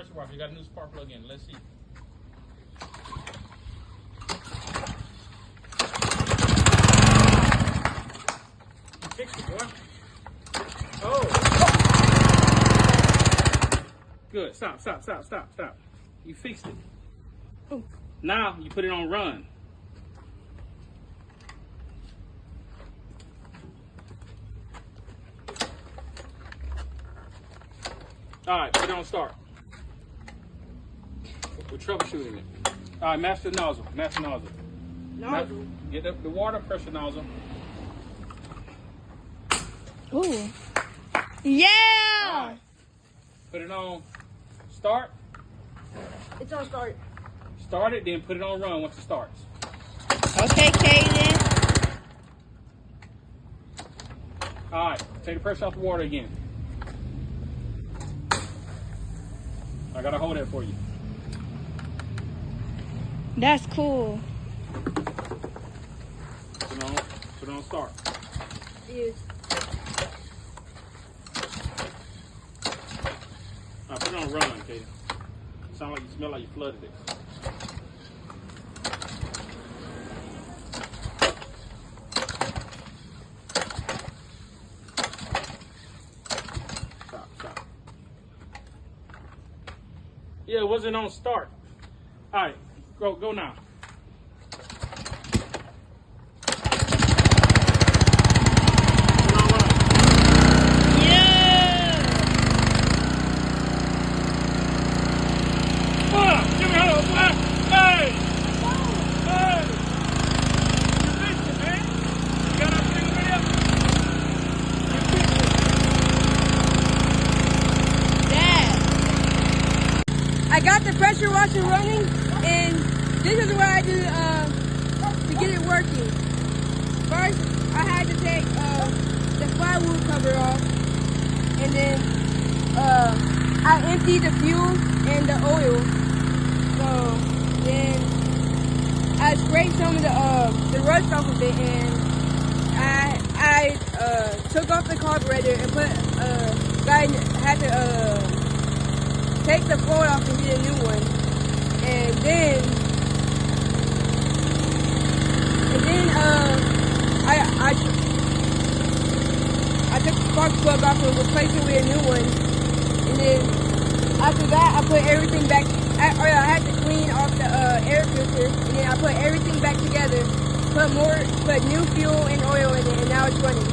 pressure washer. You got a new spark plug in. Let's see. You fixed it, boy. Oh. Good. Stop. You fixed it. Oh. Now you put it on run. All right, put it on start. We're troubleshooting it. All right, master nozzle. Nozzle. Get the water pressure nozzle. Ooh. Yeah. All right. Put it on start. It's on start. Start it, then put it on run once it starts. Okay, Kaden. All right, take the pressure off the water again. I gotta hold that for you. That's cool. Put it on start. Yes. Now put it on run, Katie. Sound like you smell like you flooded it. Stop. Yeah, it wasn't on start. All right, go now. I got the pressure washer running, and this is what I do to get it working. First, I had to take the plywood cover off, and then I emptied the fuel and the oil. So then I sprayed some of the rust off of it, and I took off the carburetor and had to take the float off and get a new one, and then I took the spark plug off and replaced it with a new one, and then after that I put everything back. I had to clean off the air filter, and then I put everything back together, put new fuel and oil in it, and now it's running.